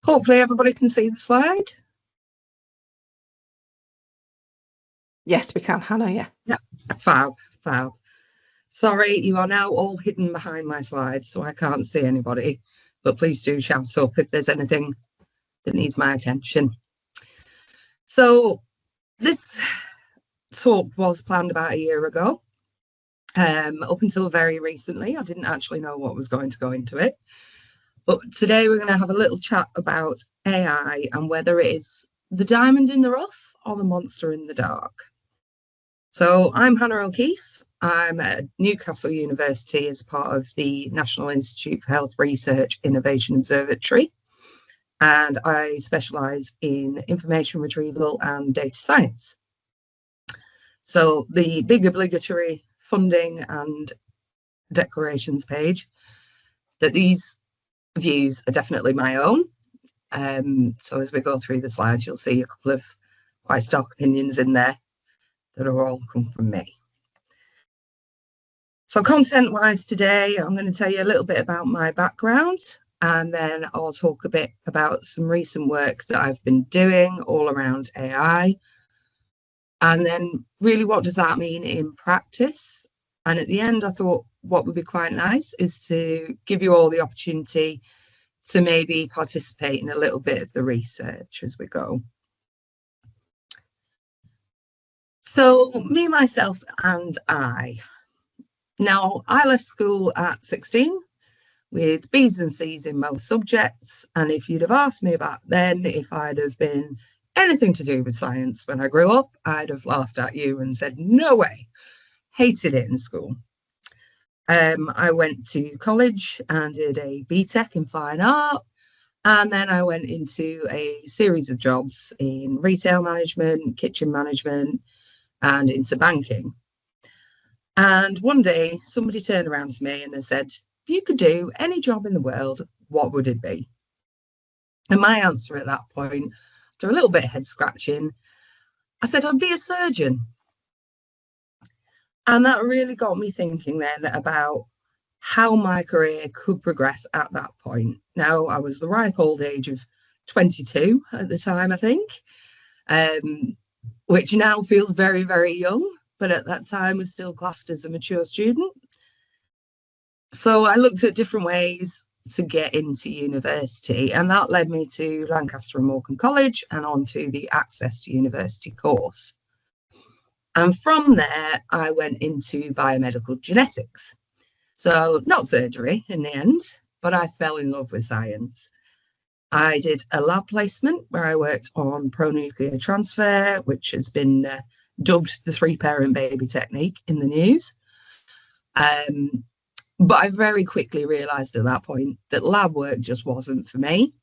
Hopefully everybody can see the slide. Yes, we can, Hannah, yeah. Yeah, fab. Sorry, you are now all hidden behind my slides, so I can't see anybody, but please do shout up if there's anything that needs my attention. So this talk was planned about a year ago. Up until very recently, I didn't actually know what was going to go into it. But today we're going to have a little chat about AI and whether it is the diamond in the rough or the monster in the dark. So I'm Hannah O'Keefe. I'm at Newcastle University as part of the National Institute for Health Research Innovation Observatory. And I specialise in information retrieval and data science. So the big obligatory funding and declarations page, that these views are definitely my own. So as we go through the slides, you'll see a couple of quite stark opinions in there that are all come from me. So content-wise today, I'm going to tell you a little bit about my background, and then I'll talk a bit about some recent work that I've been doing all around AI. And then really, what does that mean in practice? And at the end, I thought what would be quite nice is to give you all the opportunity to maybe participate in a little bit of the research as we go. So me, myself, and I. Now, I left school at 16 with B's and C's in most subjects. And if you'd have asked me back then if I'd have been anything to do with science when I grew up, I'd have laughed at you and said, no way. Hated it in school. I went to college and did a BTEC in fine art. And then I went into a series of jobs in retail management, kitchen management, and into banking. And one day somebody turned around to me and they said, if you could do any job in the world, what would it be? And my answer at that point, after a little bit of head scratching, I said, I'd be a surgeon. And that really got me thinking then about how my career could progress at that point. Now, I was the ripe old age of 22 at the time, I think, which now feels very, very young, but at that time was still classed as a mature student. So I looked at different ways to get into university, and that led me to Lancaster and Morecambe College and onto the Access to University course. And from there, I went into biomedical genetics. So not surgery in the end, but I fell in love with science. I did a lab placement where I worked on pronuclear transfer, which has been dubbed the 3-parent baby technique in the news. But I very quickly realised at that point that lab work just wasn't for me.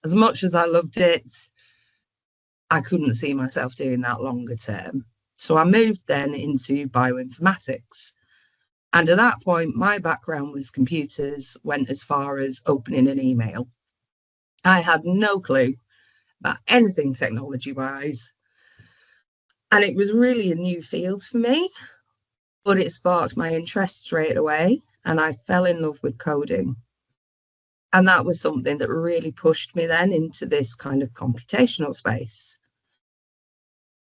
As much as I loved it, I couldn't see myself doing that longer term. So I moved then into bioinformatics. And at that point, my background was computers, went as far as opening an email. I had no clue about anything technology-wise. And it was really a new field for me, but it sparked my interest straight away. And I fell in love with coding. And that was something that really pushed me then into this kind of computational space.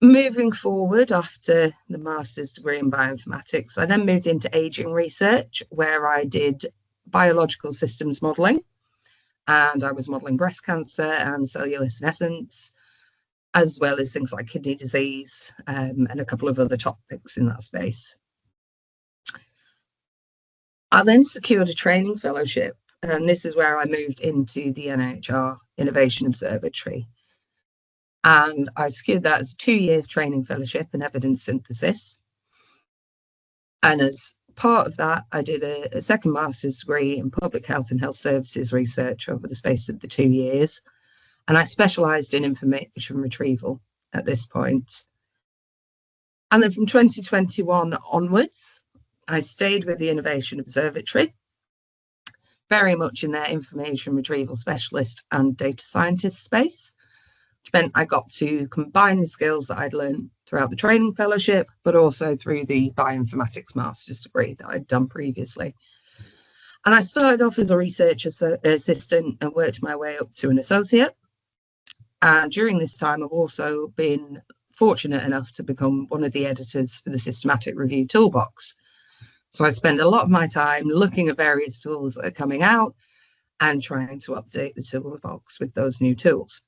Moving forward after the master's degree in bioinformatics, I then moved into aging research, where I did biological systems modelling. And I was modelling breast cancer and cellular senescence, as well as things like kidney disease and a couple of other topics in that space. I then secured a training fellowship, and this is where I moved into the NIHR Innovation Observatory. And I secured that as a 2-year training fellowship in evidence synthesis. And as part of that, I did a second master's degree in public health and health services research over the space of the 2 years. And I specialised in information retrieval at this point. And then from 2021 onwards, I stayed with the Innovation Observatory, very much in their information retrieval specialist and data scientist space, which meant I got to combine the skills that I'd learned throughout the training fellowship, but also through the bioinformatics master's degree that I'd done previously. And I started off as a research assistant and worked my way up to an associate. And during this time, I've also been fortunate enough to become one of the editors for the Systematic Review Toolbox. So I spend a lot of my time looking at various tools that are coming out and trying to update the toolbox with those new tools.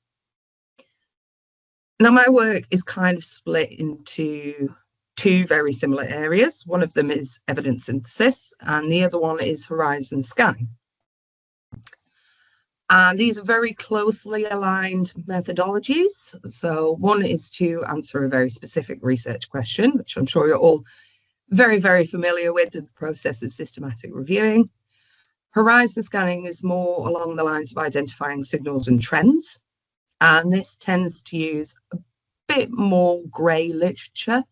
Now, my work is kind of split into two very similar areas. One of them is evidence synthesis, and the other one is horizon scanning. And these are very closely aligned methodologies. So one is to answer a very specific research question, which I'm sure you're all very, very familiar with, the process of systematic reviewing. Horizon scanning is more along the lines of identifying signals and trends. And this tends to use a bit more grey literature.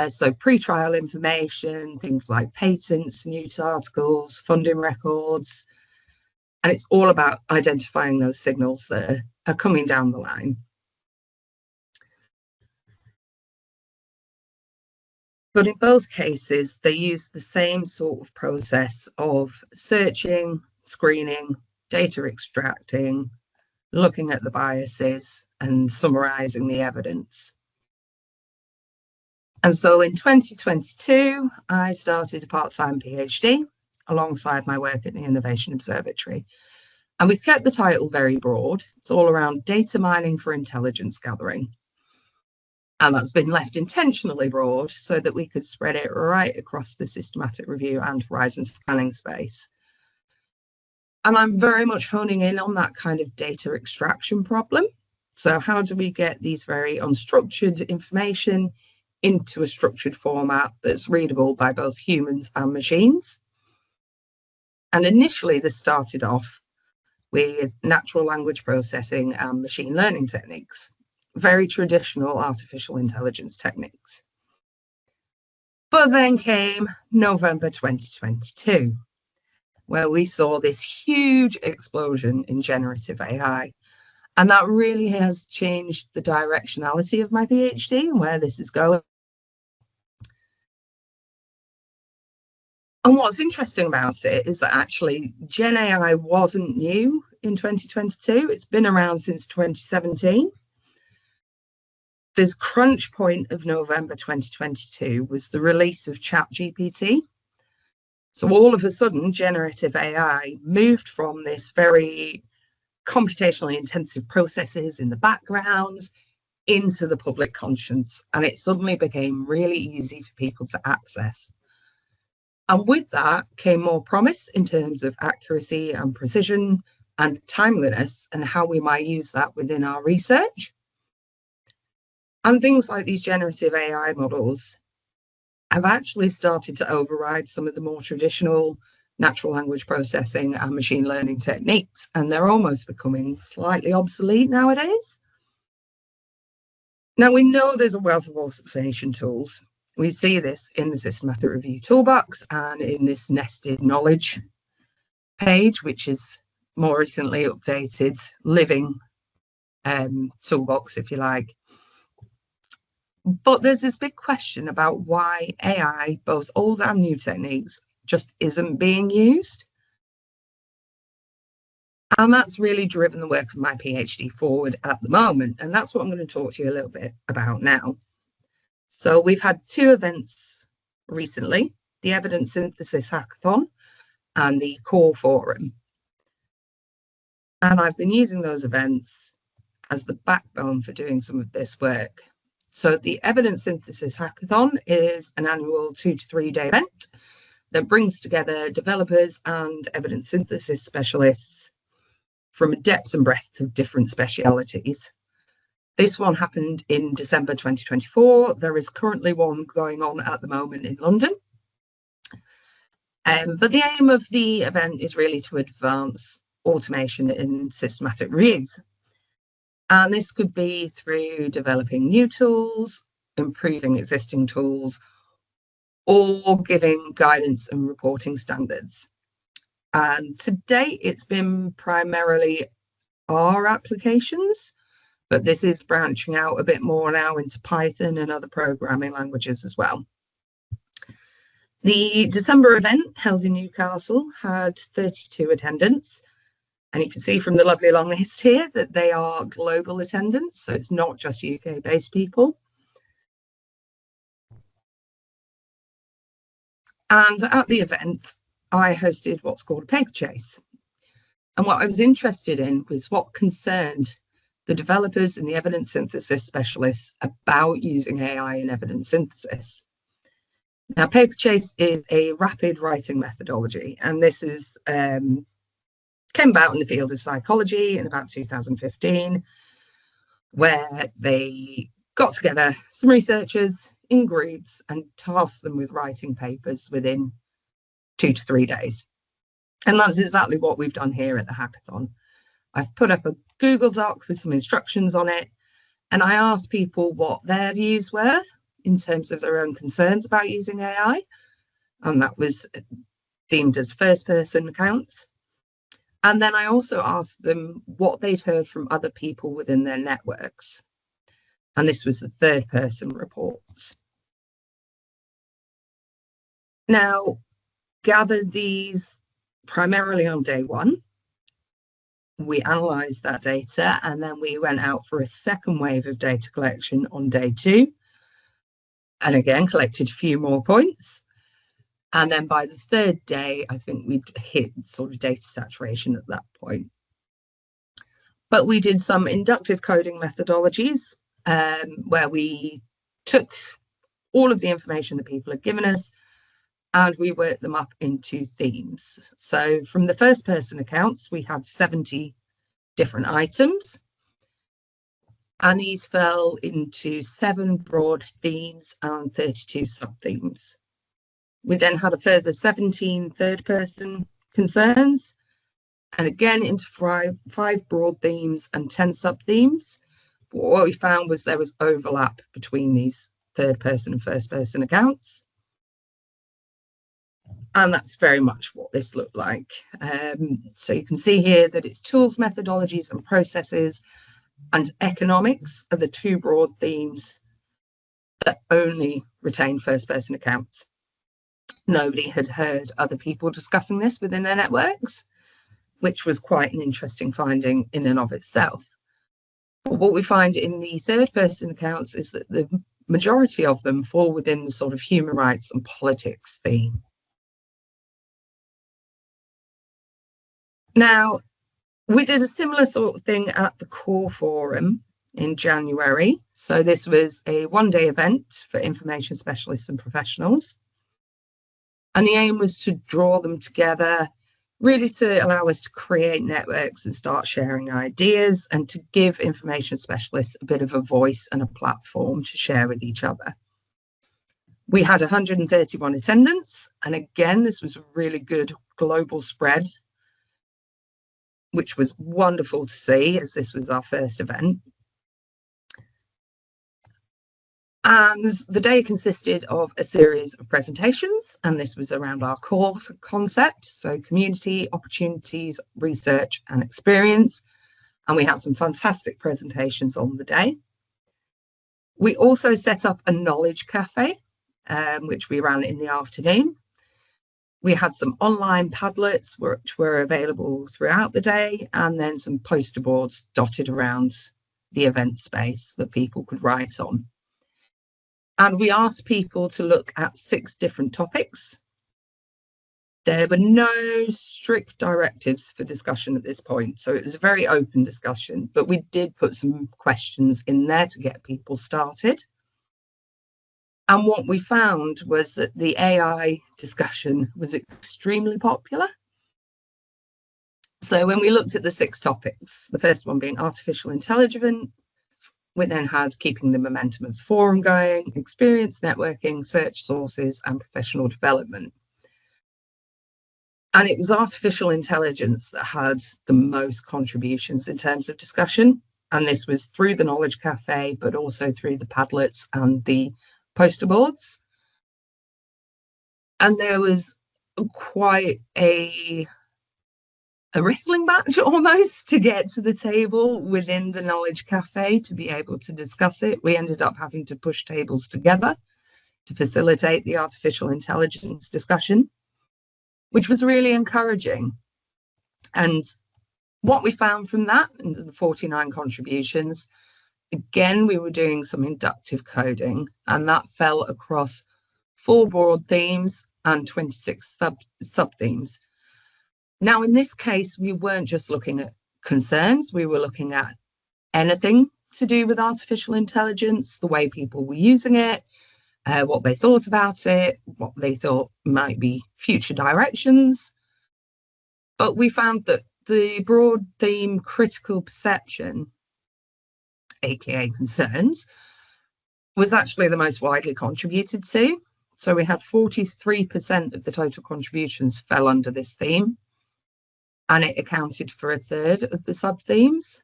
So pre-trial information, things like patents, news articles, funding records. And it's all about identifying those signals that are coming down the line. But in both cases, they use the same sort of process of searching, screening, data extracting, looking at the biases and summarising the evidence. And so in 2022, I started a part-time PhD alongside my work at the Innovation Observatory. And we've kept the title very broad. It's all around data mining for intelligence gathering. And that's been left intentionally broad so that we could spread it right across the systematic review and horizon scanning space. And I'm very much honing in on that kind of data extraction problem. So how do we get these very unstructured information into a structured format that's readable by both humans and machines? And initially, this started off with natural language processing and machine learning techniques, very traditional artificial intelligence techniques. But then came November 2022, where we saw this huge explosion in generative AI. And that really has changed the directionality of my PhD and where this is going. And what's interesting about it is that actually Gen AI wasn't new in 2022. It's been around since 2017. The crunch point of November 2022 was the release of ChatGPT. So all of a sudden, generative AI moved from this very computationally intensive processes in the background into the public conscience, and it suddenly became really easy for people to access. And with that came more promise in terms of accuracy and precision and timeliness and how we might use that within our research. And things like these generative AI models have actually started to override some of the more traditional natural language processing and machine learning techniques, and they're almost becoming slightly obsolete nowadays. Now, we know there's a wealth of automation tools. We see this in the Systematic Review Toolbox and in this nested knowledge page, which is more recently updated living toolbox, if you like. But there's this big question about why AI, both old and new techniques, just isn't being used. And that's really driven the work of my PhD forward at the moment. And that's what I'm going to talk to you a little bit about now. So we've had two events recently, the Evidence Synthesis Hackathon and the Core Forum. And I've been using those events as the backbone for doing some of this work. So the Evidence Synthesis Hackathon is an annual 2 to 3 day event that brings together developers and evidence synthesis specialists from a depth and breadth of different specialities. This one happened in December 2024. There is currently one going on at the moment in London. But the aim of the event is really to advance automation in systematic reviews. And this could be through developing new tools, improving existing tools, or giving guidance and reporting standards. And to date, it's been primarily R applications, but this is branching out a bit more now into Python and other programming languages as well. The December event held in Newcastle had 32 attendants. And you can see from the lovely long list here that they are global attendants. So it's not just UK-based people. And at the event, I hosted what's called a paper chase. And what I was interested in was what concerned the developers and the evidence synthesis specialists about using AI in evidence synthesis. Now, paper chase is a rapid writing methodology, and this is came about in the field of psychology in about 2015, where they got together some researchers in groups and tasked them with writing papers within 2 to 3 days. And that's exactly what we've done here at the hackathon. I've put up a Google Doc with some instructions on it, and I asked people what their views were in terms of their own concerns about using AI. And that was deemed as first-person accounts. And then I also asked them what they'd heard from other people within their networks. And this was the third-person reports. Now, gathered these primarily on day one. We analysed that data, and then we went out for a second wave of data collection on day 2. And again, collected a few more points. And then by the third day, I think we'd hit sort of data saturation at that point. But we did some inductive coding methodologies where we took all of the information that people had given us and we worked them up into themes. So from the first person accounts, we had 70 different items. And these fell into 7 broad themes and 32 sub-themes. We then had a further 17 third-person concerns, and again into 5 broad themes and 10 sub-themes. But what we found was there was overlap between these third-person and first-person accounts. And that's very much what this looked like. So you can see here that it's tools, methodologies, and processes, and economics are the 2 broad themes that only retain first-person accounts. Nobody had heard other people discussing this within their networks, which was quite an interesting finding in and of itself. But what we find in the third-person accounts is that the majority of them fall within the sort of human rights and politics theme. Now, we did a similar sort of thing at the Core Forum in January. So this was a 1-day event for information specialists and professionals. And the aim was to draw them together, really to allow us to create networks and start sharing ideas and to give information specialists a bit of a voice and a platform to share with each other. We had 131 attendants. And again, this was a really good global spread, which was wonderful to see as this was our first event. And the day consisted of a series of presentations, and this was around our core concept, so community, opportunities, research and experience. And we had some fantastic presentations on the day. We also set up a knowledge cafe, which we ran in the afternoon. We had some online Padlets which were available throughout the day, and then some poster boards dotted around the event space that people could write on. And we asked people to look at 6 different topics. There were no strict directives for discussion at this point, so it was a very open discussion, but we did put some questions in there to get people started. And what we found was that the AI discussion was extremely popular. So when we looked at the 6 topics, the first one being artificial intelligence, we then had keeping the momentum of the forum going, experience networking, search sources, and professional development. And it was artificial intelligence that had the most contributions in terms of discussion. And this was through the Knowledge Cafe, but also through the Padlets and the poster boards. And there was quite a wrestling match almost to get to the table within the Knowledge Cafe to be able to discuss it. We ended up having to push tables together to facilitate the artificial intelligence discussion, which was really encouraging. And what we found from that, and the 49 contributions, again, we were doing some inductive coding, and that fell across 4 broad themes and 26 sub-themes. Now, in this case, we weren't just looking at concerns, we were looking at anything to do with artificial intelligence, the way people were using it, what they thought about it, what they thought might be future directions. But we found that the broad theme critical perception, aka concerns, was actually the most widely contributed to. So we had 43% of the total contributions fell under this theme, and it accounted for 1/3 of the sub-themes,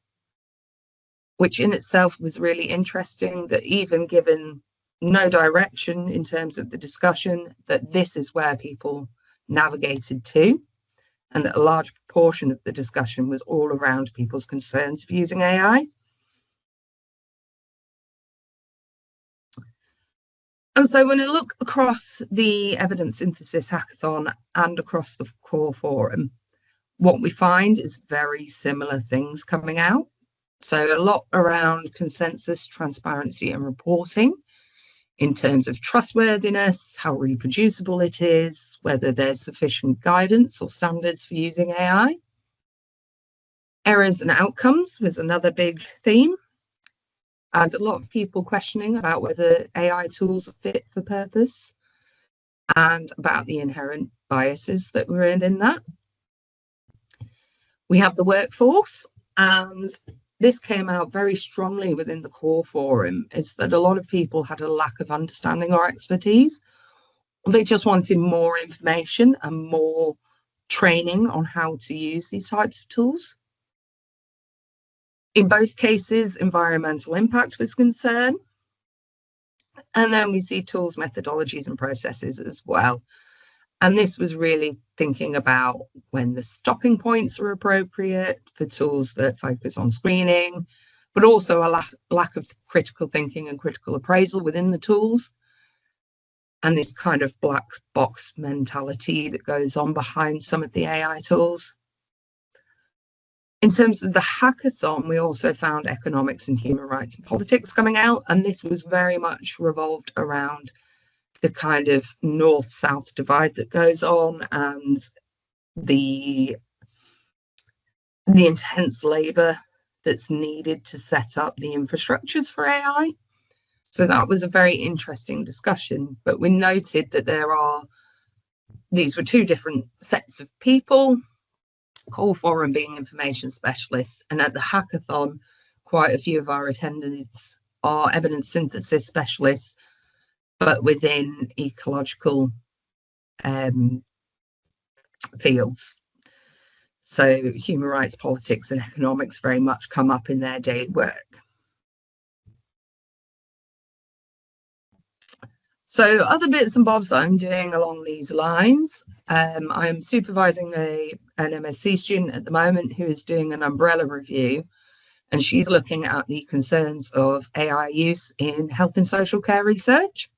which in itself was really interesting, that even given no direction in terms of the discussion, that this is where people navigated to, and that a large proportion of the discussion was all around people's concerns of using AI. And so when I look across the evidence synthesis hackathon and across the core forum, what we find is very similar things coming out. So a lot around consensus, transparency and reporting in terms of trustworthiness, how reproducible it is, whether there's sufficient guidance or standards for using AI. Errors and outcomes was another big theme, and a lot of people questioning about whether AI tools are fit for purpose and about the inherent biases that were in that. We have the workforce, and this came out very strongly within the core forum, is that a lot of people had a lack of understanding or expertise. They just wanted more information and more training on how to use these types of tools. In both cases, environmental impact was concerned. And then we see tools, methodologies and processes as well. And this was really thinking about when the stopping points are appropriate for tools that focus on screening, but also a lack of critical thinking and critical appraisal within the tools. And this kind of black box mentality that goes on behind some of the AI tools. In terms of the hackathon, we also found economics and human rights and politics coming out, and this was very much revolved around the kind of north-south divide that goes on, and the intense labour that's needed to set up the infrastructures for AI. So that was a very interesting discussion, but we noted that these were 2 different sets of people, core forum being information specialists, and at the hackathon, quite a few of our attendants are evidence synthesis specialists, but within ecological fields. So human rights, politics and economics very much come up in their daily work. So other bits and bobs that I'm doing along these lines, I'm supervising an MSc student at the moment who is doing an umbrella review, and she's looking at the concerns of AI use in health and social care research.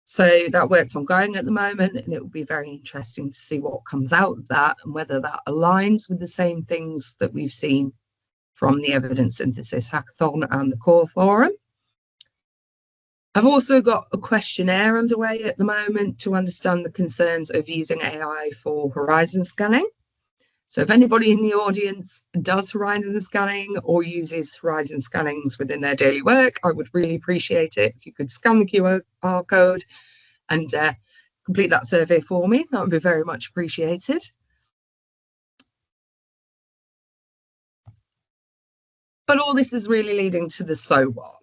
So that work's ongoing at the moment, and it will be very interesting to see what comes out of that and whether that aligns with the same things that we've seen from the evidence synthesis hackathon and the core forum. I've also got a questionnaire underway at the moment to understand the concerns of using AI for horizon scanning. So if anybody in the audience does horizon scanning or uses horizon scannings within their daily work, I would really appreciate it if you could scan the QR code and complete that survey for me. That would be very much appreciated. But all this is really leading to the so what.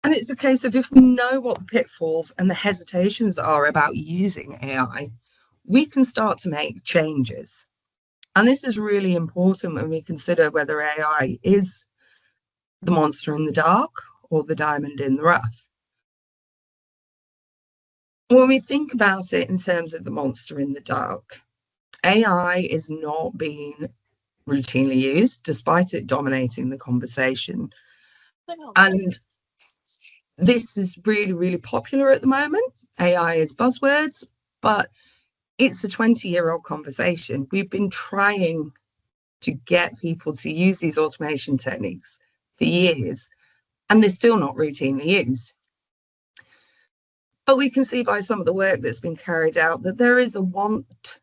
And it's a case of, if we know what the pitfalls and the hesitations are about using AI, we can start to make changes. And this is really important when we consider whether AI is the monster in the dark or the diamond in the rough. When we think about it in terms of the monster in the dark, AI is not being routinely used, despite it dominating the conversation. And this is really, really popular at the moment. AI is buzzwords, but it's a 20-year-old conversation. We've been trying to get people to use these automation techniques for years, and they're still not routinely used. But we can see by some of the work that's been carried out that there is a want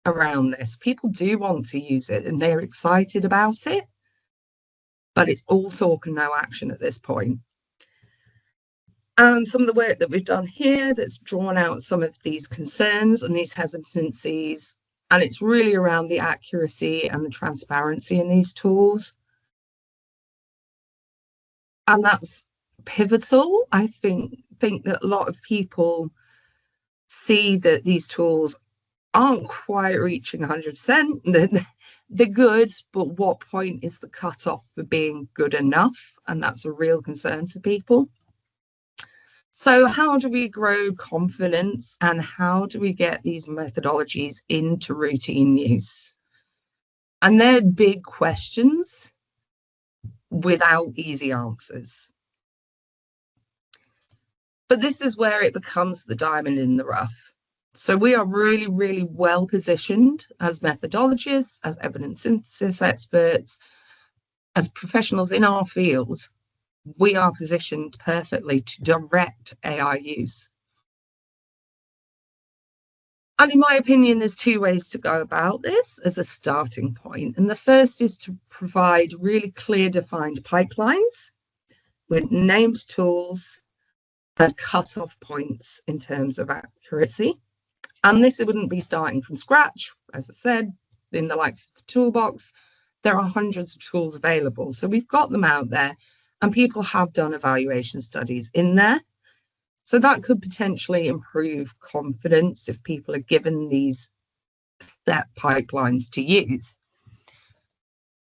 around this. People do want to use it and they're excited about it, but it's all talk and no action at this point. And some of the work that we've done here that's drawn out some of these concerns and these hesitancies, and it's really around the accuracy and the transparency in these tools. And that's pivotal. I think that a lot of people see that these tools aren't quite reaching 100%. They're good, but what point is the cutoff for being good enough? And that's a real concern for people. So how do we grow confidence and how do we get these methodologies into routine use? And they're big questions without easy answers. But this is where it becomes the diamond in the rough. So we are really, really well positioned as methodologists, as evidence synthesis experts, as professionals in our field. We are positioned perfectly to direct AI use. And in my opinion, there's two ways to go about this as a starting point. And the first is to provide really clear defined pipelines with named tools and cut-off points in terms of accuracy. And this wouldn't be starting from scratch. As I said, in the likes of the toolbox, there are hundreds of tools available. So we've got them out there and people have done evaluation studies in there. So that could potentially improve confidence if people are given these set pipelines to use.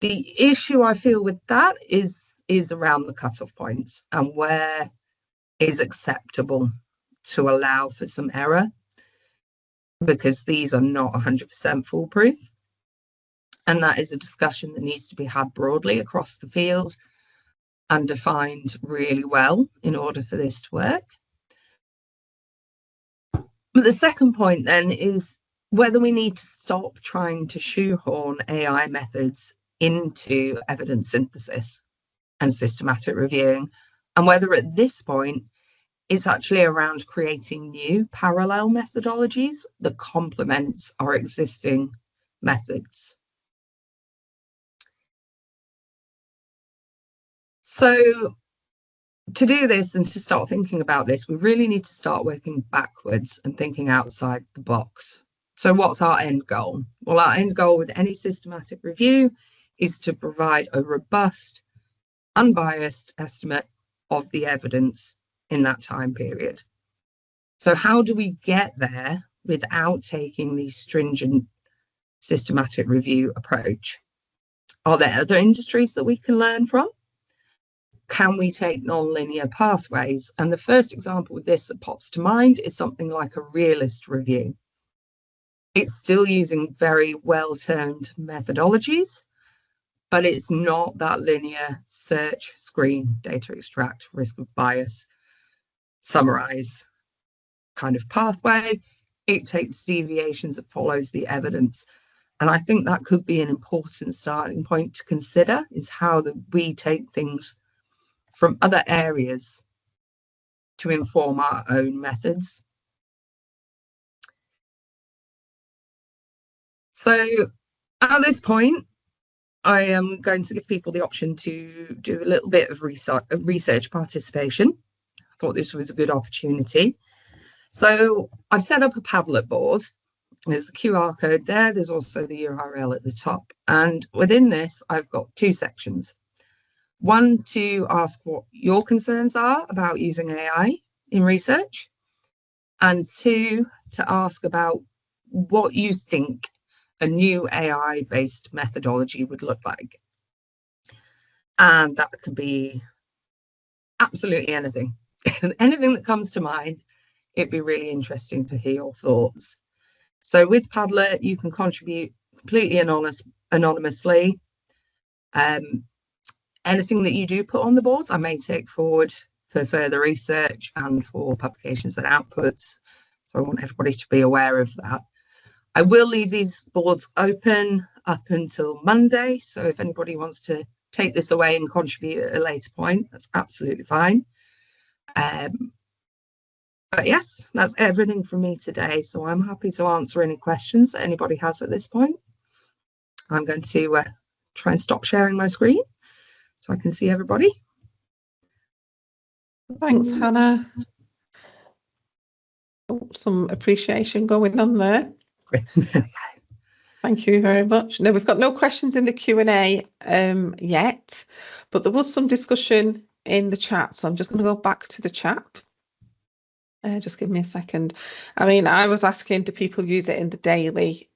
The issue I feel with that is around the cutoff points and where is acceptable to allow for some error, because these are not 100% foolproof. And that is a discussion that needs to be had broadly across the field and defined really well in order for this to work. But the second point then is whether we need to stop trying to shoehorn AI methods into evidence synthesis and systematic reviewing, and whether at this point it's actually around creating new parallel methodologies that complements our existing methods. So to do this and to start thinking about this, we really need to start working backwards and thinking outside the box. So what's our end goal? Well, our end goal with any systematic review is to provide a robust, unbiased estimate of the evidence in that time period. So how do we get there without taking the stringent systematic review approach? Are there other industries that we can learn from? Can we take non-linear pathways? And the first example with this that pops to mind is something like a realist review. It's still using very well-termed methodologies, but it's not that linear search, screen, data extract, risk of bias, summarize kind of pathway. It takes deviations that follows the evidence. And I think that could be an important starting point to consider, is how we take things from other areas to inform our own methods. So at this point, I am going to give people the option to do a little bit of research participation. I thought this was a good opportunity. So I've set up a Padlet board. There's the QR code there. There's also the URL at the top. And within this, I've got two sections. One, to ask what your concerns are about using AI in research. And two, to ask about what you think a new AI-based methodology would look like. And that could be absolutely anything. Anything that comes to mind. It'd be really interesting to hear your thoughts. So with Padlet, you can contribute completely anonymously. Anything that you do put on the boards, I may take forward for further research and for publications and outputs. So I want everybody to be aware of that. I will leave these boards open up until Monday. So if anybody wants to take this away and contribute at a later point, that's absolutely fine. But yes, that's everything from me today. So I'm happy to answer any questions that anybody has at this point. I'm going to try and stop sharing my screen so I can see everybody. Thanks, Hannah. Oh, some appreciation going on there. Thank you very much. No, we've got no questions in the Q&A yet, but there was some discussion in the chat. So I'm just going to go back to the chat. Just give me a second. I mean, I was asking, do people use it in the daily,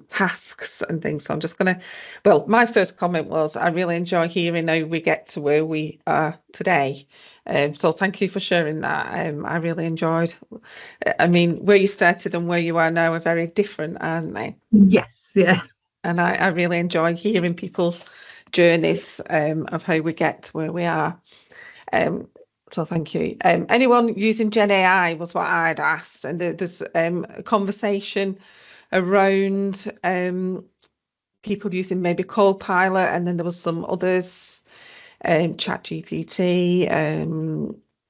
tasks and things? So I'm just going to, well, my first comment was, I really enjoy hearing how we get to where we are today. So thank you for sharing that. I really enjoyed. I mean, where you started and where you are now are very different, aren't they? Yes, yeah. And I really enjoy hearing people's journeys of how we get to where we are. So thank you. Anyone using Gen AI was what I'd asked, and there's a conversation around people using maybe Copilot, and then there was some others, ChatGPT,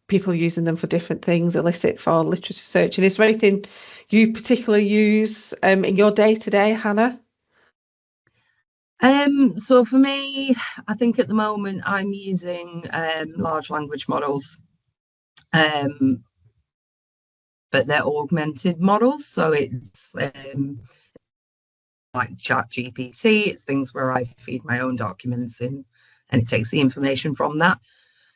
people using them for different things, Elicit for literature search. And is there anything you particularly use in your day-to-day, Hannah? So for me, I think at the moment I'm using large language models, but they're augmented models. So it's like ChatGPT. It's things where I feed my own documents in, and it takes the information from that.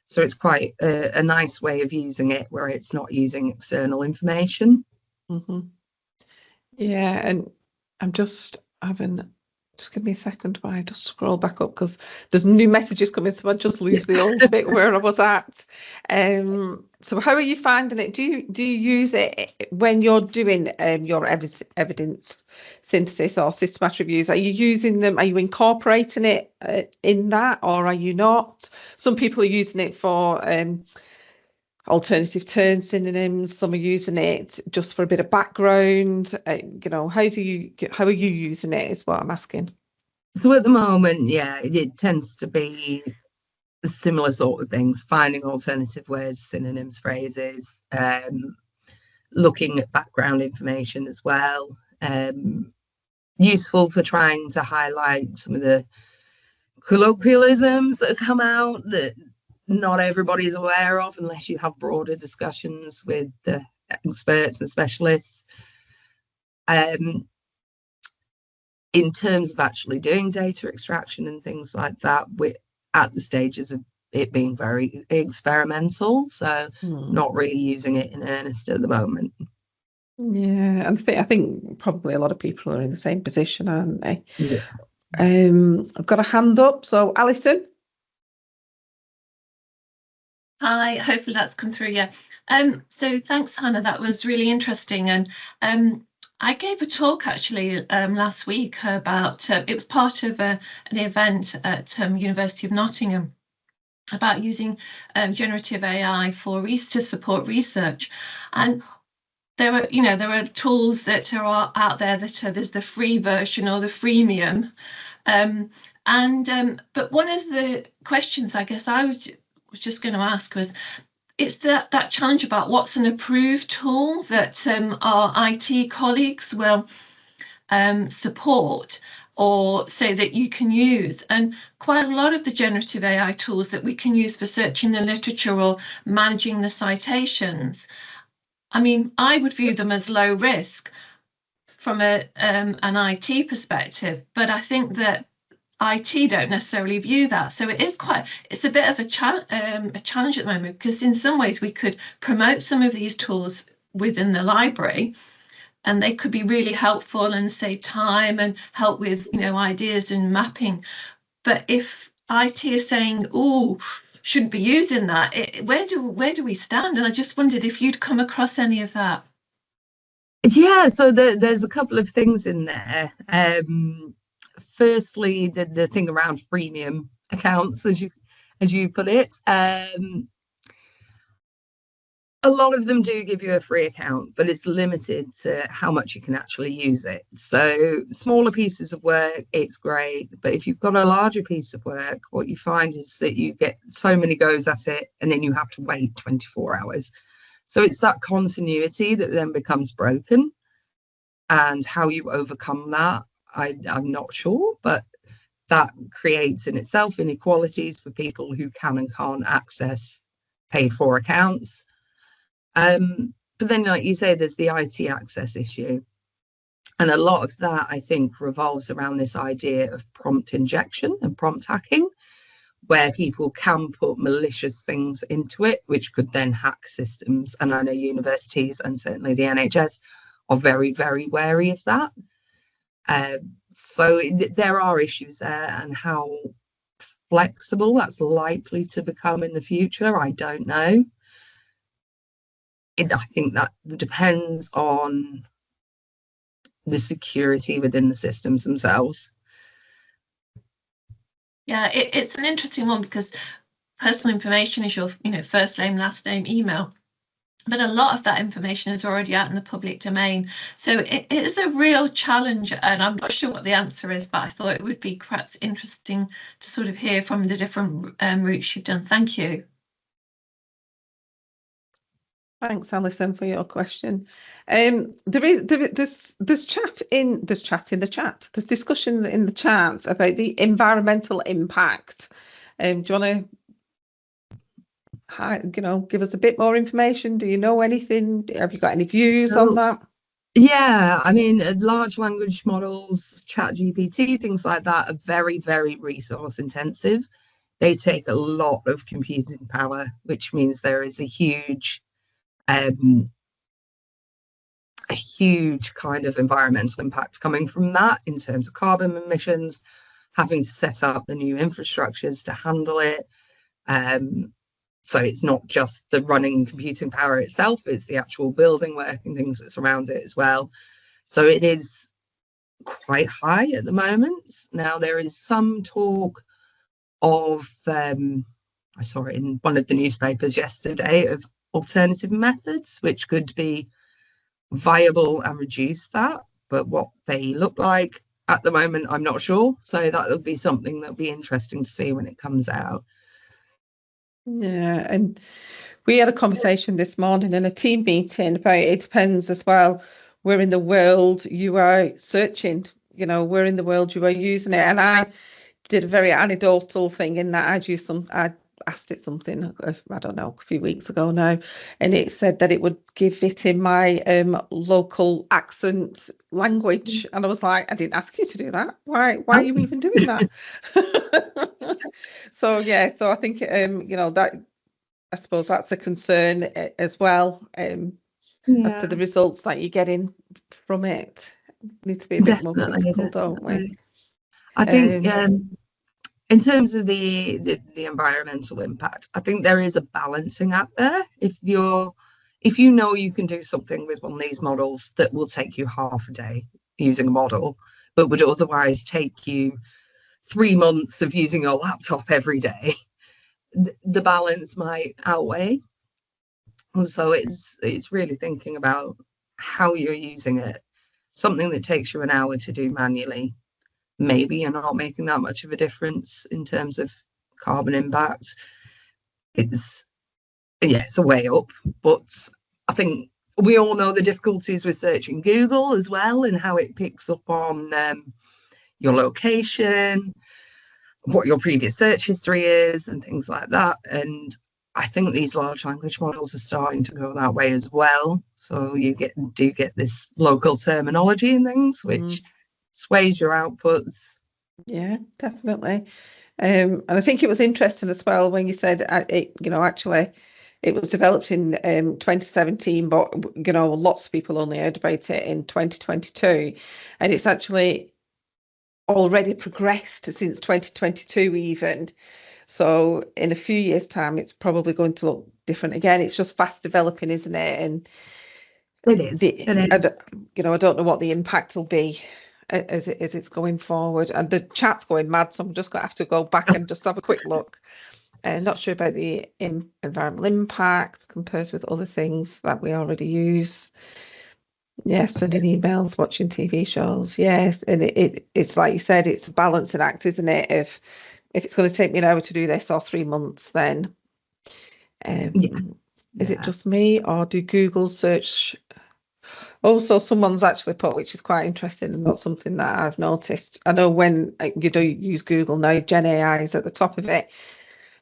So it's quite a nice way of using it, where it's not using external information. Mm-hmm. Yeah, and I'm just having. Just give me a second while I just scroll back up, because there's new messages coming, so I just lose the old bit where I was at. So how are you finding it? Do you use it when you're doing your evidence synthesis or systematic reviews? Are you using them? Are you incorporating it in that, or are you not? Some people are using it for alternative term synonyms. Some are using it just for a bit of background. How are you using it is what I'm asking. So at the moment, yeah, it tends to be a similar sort of things, finding alternative words, synonyms, phrases, looking at background information as well. Useful for trying to highlight some of the colloquialisms that come out that not everybody's aware of unless you have broader discussions with the experts and specialists. In terms of actually doing data extraction and things like that, we're at the stages of it being very experimental, so not really using it in earnest at the moment. Yeah, and I think probably a lot of people are in the same position, aren't they? Yeah. I've got a hand up, so Alison. Hi, hopefully that's come through. Yeah. So thanks, Hannah. That was really interesting. And I gave a talk actually last week about it was part of an event at University of Nottingham about using generative AI to support research. And there are tools that are out there that there's the free version or the freemium. But one of the questions I guess I was just going to ask was, it's that challenge about what's an approved tool that our IT colleagues will support or say that you can use. And quite a lot of the generative AI tools that we can use for searching the literature or managing the citations, I mean, I would view them as low risk from an IT perspective, but I think that IT don't necessarily view that. So it's a bit of a challenge at the moment, because in some ways we could promote some of these tools within the library and they could be really helpful and save time and help with, ideas and mapping. But if IT is saying, oh, shouldn't be using that, where do we stand? And I just wondered if you'd come across any of that. Yeah, so there's a couple of things in there. Firstly, the thing around freemium accounts, as as you put it. A lot of them do give you a free account, but it's limited to how much you can actually use it. So smaller pieces of work, it's great. But if you've got a larger piece of work, what you find is that you get so many goes at it, and then you have to wait 24 hours. So it's that continuity that then becomes broken. And how you overcome that, I'm not sure, but that creates in itself inequalities for people who can and can't access paid for accounts. But then, like you say, there's the IT access issue. And a lot of that, I think, revolves around this idea of prompt injection and prompt hacking, where people can put malicious things into it, which could then hack systems. And I know universities and certainly the NHS are very, very wary of that. So there are issues there, and how flexible that's likely to become in the future, I don't know. I think that depends on the security within the systems themselves. Yeah, it's an interesting one, because personal information is your, first name, last name, email. But a lot of that information is already out in the public domain. So it is a real challenge, and I'm not sure what the answer is, but I thought it would be perhaps interesting to sort of hear from the different routes you've done. Thank you. Thanks, Alison, for your question. There's chat in the chat. There's discussion in the chat about the environmental impact. Do you want to, give us a bit more information? Do you know anything? Have you got any views on that? Yeah, I mean, large language models, ChatGPT, things like that are very, very resource intensive. They take a lot of computing power, which means there is a huge kind of environmental impact coming from that in terms of carbon emissions, having to set up the new infrastructures to handle it. So it's not just the running computing power itself, it's the actual building work and things that surround it as well. So it is quite high at the moment. Now, there is some talk of, I saw it in one of the newspapers yesterday, of alternative methods which could be viable and reduce that, but what they look like at the moment, I'm not sure. So that will be something that'll be interesting to see when it comes out. Yeah, and we had a conversation this morning in a team meeting about it depends as well where in the world you are searching, where in the world you are using it. And I did a very anecdotal thing in that I asked it something, I don't know, a few weeks ago now, and it said that it would give it in my local accent language. And I was like, I didn't ask you to do that. Why are you even doing that? So I think that, I suppose that's a concern as well, as to the results that you're getting from it. Need to be a bit more critical, don't we? I think in terms of the environmental impact, I think there is a balancing act there. If you know you can do something with one of these models that will take you half a day using a model, but would otherwise take you 3 months of using your laptop every day, the balance might outweigh. And so it's really thinking about how you're using it. Something that takes you an hour to do manually, maybe you're not making that much of a difference in terms of carbon impact. It's a way up, but I think we all know the difficulties with searching Google as well, and how it picks up on your location, what your previous search history is, and things like that. And I think these large language models are starting to go that way as well. So you do get this local terminology and things, which sways your outputs. Yeah, definitely. And I think it was interesting as well when you said actually it was developed in 2017, but lots of people only heard about it in 2022, and it's actually already progressed since 2022 even. So in a few years' time, it's probably going to look different again. It's just fast developing, isn't it? And it is. I don't know what the impact will be as it's going forward. And the chat's going mad, so I'm just going to have to go back and just have a quick look. not sure about the environmental impact compares with other things that we already use. Yes, sending emails, watching TV shows. Yes, and it's like you said, it's a balancing act, isn't it? If it's going to take me an hour to do this or 3 months, then is it just me, or do Google search? Also, someone's actually put, which is quite interesting and not something that I've noticed. I know when you do use Google now, Gen AI is at the top of it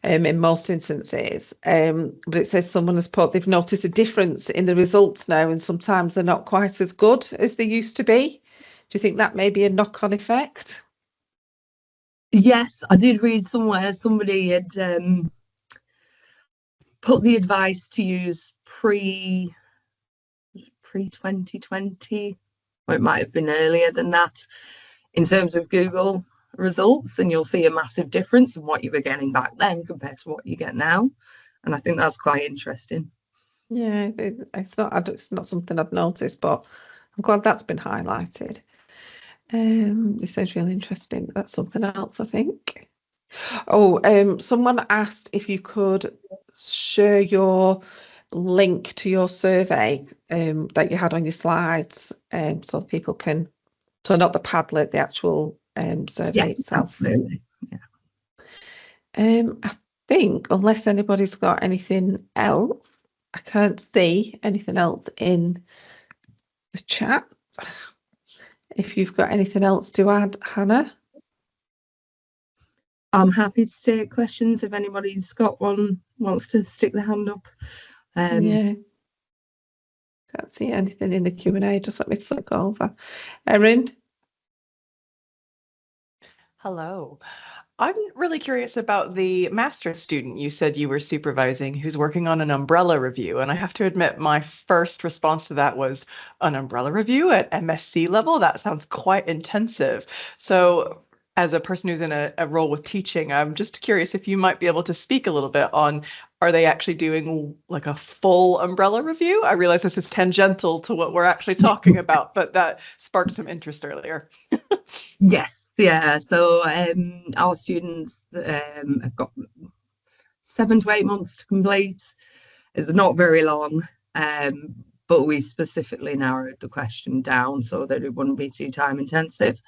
in most instances. But it says someone has put they've noticed a difference in the results now, and sometimes they're not quite as good as they used to be. Do you think that may be a knock-on effect? Yes, I did read somewhere somebody had put the advice to use pre-2020, or it might have been earlier than that, in terms of Google results, and you'll see a massive difference in what you were getting back then compared to what you get now. And I think that's quite interesting. Yeah, it's not something I've noticed, but I'm glad that's been highlighted. This sounds really interesting. That's something else, I think. Oh, someone asked if you could share your link to your survey that you had on your slides, so people can, so not the Padlet, the actual survey itself. Absolutely. I think unless anybody's got anything else, I can't see anything else in the chat. If you've got anything else to add, Hannah. I'm happy to take questions if anybody's got one, wants to stick their hand up. Yeah. Can't see anything in the Q&A. Just let me flick over. Erin? Hello. I'm really curious about the master's student you said you were supervising who's working on an umbrella review. And I have to admit, my first response to that was an umbrella review at MSc level. That sounds quite intensive. So as a person who's in a role with teaching, I'm just curious if you might be able to speak a little bit on, are they actually doing like a full umbrella review? I realize this is tangential to what we're actually talking about, but that sparked some interest earlier. Yes, yeah. So our students have got 7 to 8 months to complete. It's not very long, but we specifically narrowed the question down so that it wouldn't be too time intensive.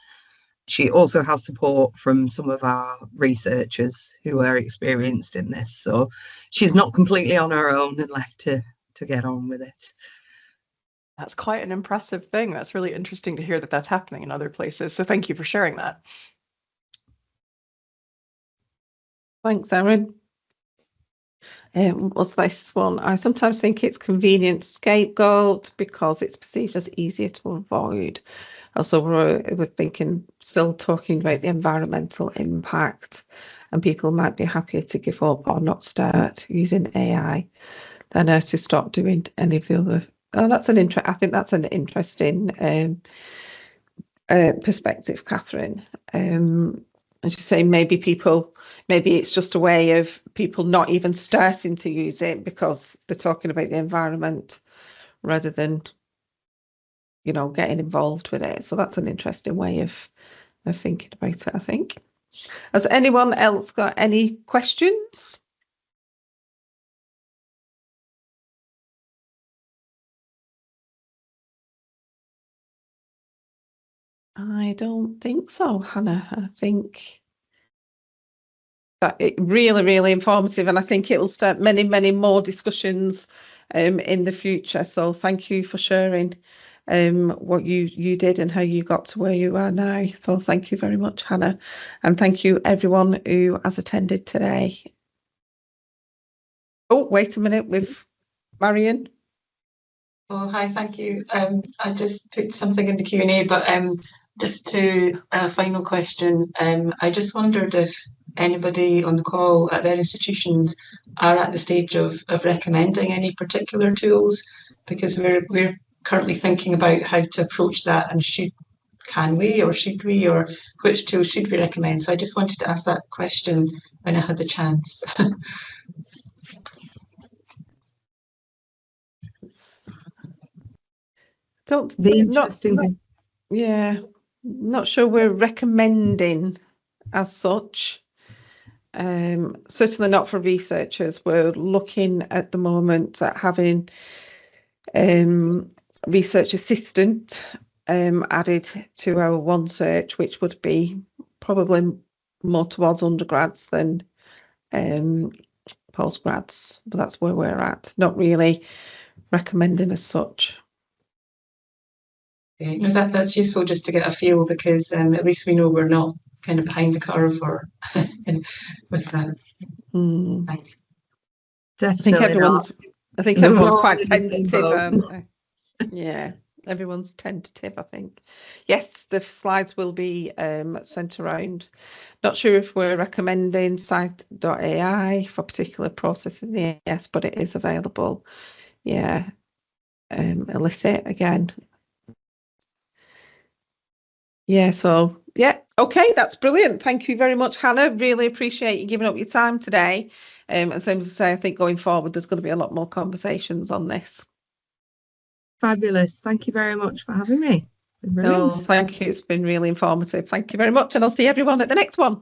She also has support from some of our researchers who are experienced in this, so she's not completely on her own and left to get on with it. That's quite an impressive thing. That's really interesting to hear that that's happening in other places. So thank you for sharing that. Thanks, Erin. What's this one? I sometimes think it's convenient scapegoat because it's perceived as easier to avoid. Also, we're thinking, still talking about the environmental impact, and people might be happier to give up or not start using AI than to stop doing any of the other. Oh, that's an I think that's an interesting perspective, Catherine. As you say, maybe it's just a way of people not even starting to use it because they're talking about the environment rather than, you know, getting involved with it. So that's an interesting way of thinking about it, I think. Has anyone else got any questions? I don't think so, Hannah. I think that it really, really informative, and I think it will start many, many more discussions in the future. So thank you for sharing what you did and how you got to where you are now. So thank you very much, Hannah, and thank you everyone who has attended today. Oh, wait a minute, with Marion. Oh, hi, thank you. I just put something in the Q&A, but just to a final question, I just wondered if anybody on the call at their institutions are at the stage of recommending any particular tools, because we're currently thinking about how to approach that, and should we or which tools should we recommend? So I just wanted to ask that question when I had the chance. Not sure we're recommending as such. certainly not for researchers. We're looking at the moment at having research assistant added to our one search, which would be probably more towards undergrads than postgrads, but that's where we're at. Not really recommending as such. Okay. No, that's useful just to get a feel, because at least we know we're not kind of behind the curve or with that. Thanks. Definitely I think We're everyone's all quite in the same tentative, boat. aren't they? Yeah, everyone's tentative, I think. Yes, the slides will be sent around. Not sure if we're recommending site.ai for particular processing, yes, but it is available. Yeah, elicit again. Yeah, so yeah, okay, that's brilliant. Thank you very much, Hannah. Really appreciate you giving up your time today. And same as I say, I think going forward, there's going to be a lot more conversations on this. Fabulous. Thank you very much for having me. No, thank you. It's been really informative. Thank you very much. And I'll see everyone at the next one.